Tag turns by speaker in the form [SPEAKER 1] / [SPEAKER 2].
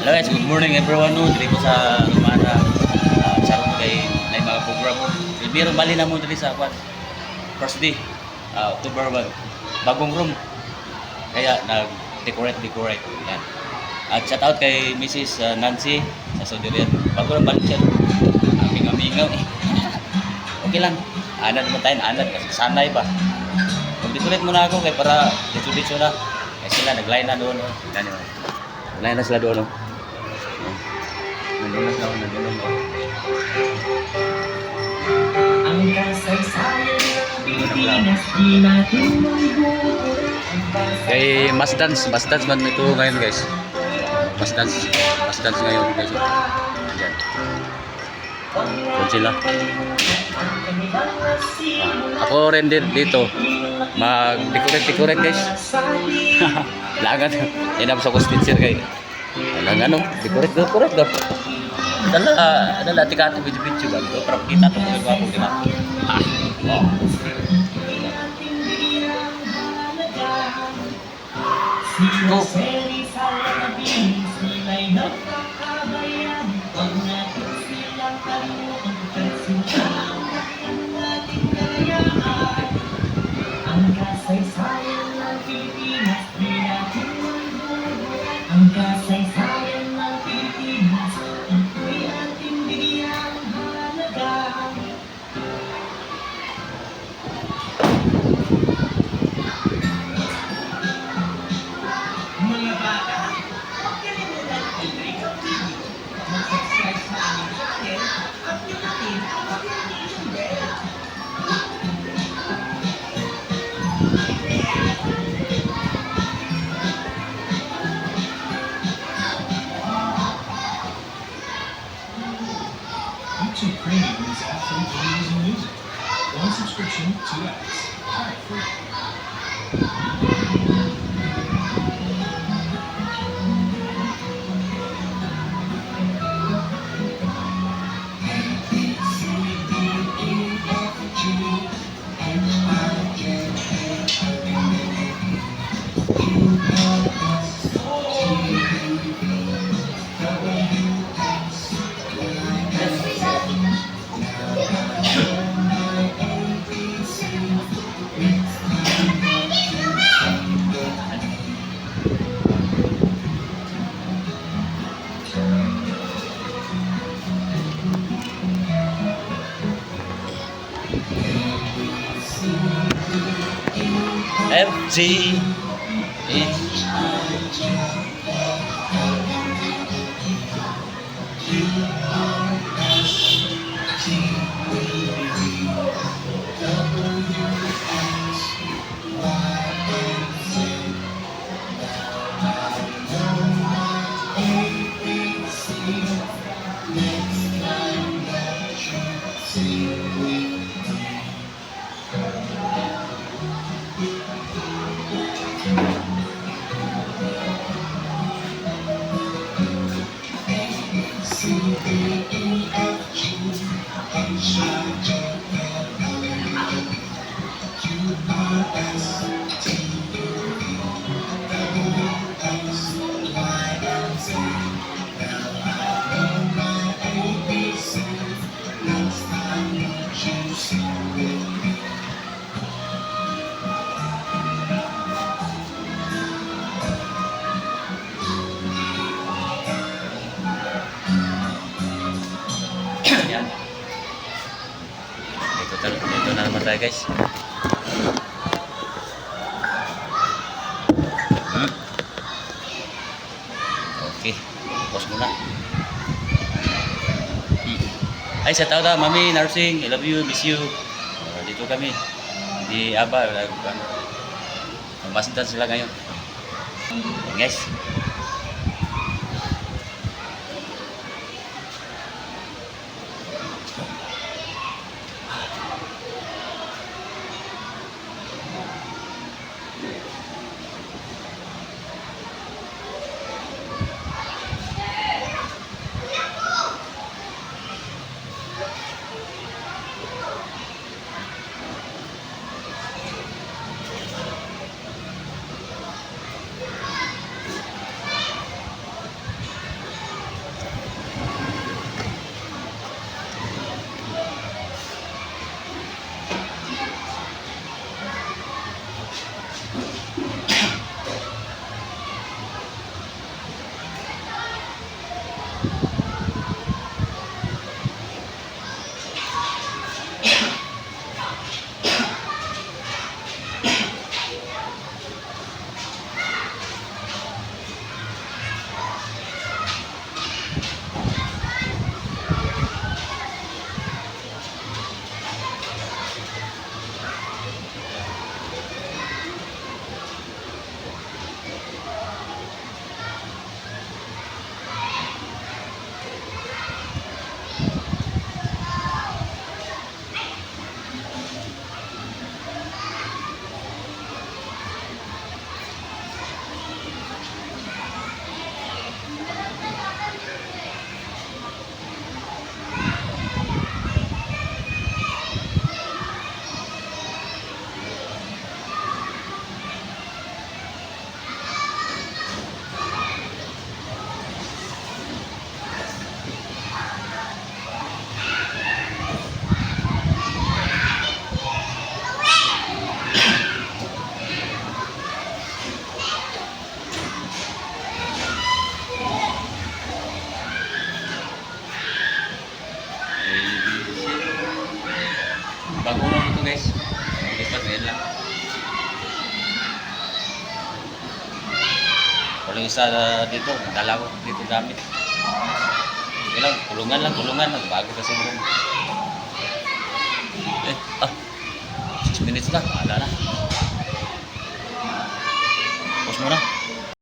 [SPEAKER 1] Hello guys, good morning everyone no. Dito ko sa Lumana. Sa kay na mga program mo. Meron bali na mo dito sa kwan. First day, October 1. Bagong room. Kaya nag-decorate. Yan. At shout out kay Mrs. Nancy sa Saudi Arabia. Bago lang balik siya. Amingaw eh. Okay lang. Anad naman tayo, anad kasi sanay pa. Mag-decorate muna ako kay para dito na. Kasi sila nag-line na doon. Ganyan. Nagline na sila doon.
[SPEAKER 2] Ang kasaysayan ng Pilipinas di natin mabubuhay.
[SPEAKER 1] Kay mas dance man ito ngayon guys. Mas dance ngayon guys. Ayan. Doon sila. Ako rin din dito. Mag-decorate guys. Langan. Inam sa kustin sir kay. Lang ano, decorate daw. Adalah tika-tika video ba? Para kita to mga gwapo di ba? Go.
[SPEAKER 2] Ang kasaysayan ng Pilipinas di natin mabubuhay. Ang kasaysayan ng Pilipinas ito'y ating bigyang halaga. Mga bata, huwag kalimutan i-Breakout TV. Mag-subscribe sa aming channel at pinutin ang notification bell.
[SPEAKER 3] YouTube Premium is offering videos and music. One subscription, 2 ads. Try it free.
[SPEAKER 1] FG Yan. Dito na naman tayo guys. Okay, pause muna. Ay, sa tao na, Mami, nursing, I love you, miss you. Dito kami. Di Aba, magmasintan sila ngayon. Guys. bagong room ito guys. Lipat ngayon lang. Walang isa dito, dala ko dito gamit. Okay lang, kulungan. Nagbago kasi yung room. 6 minutes na, wala na. Pause mo na.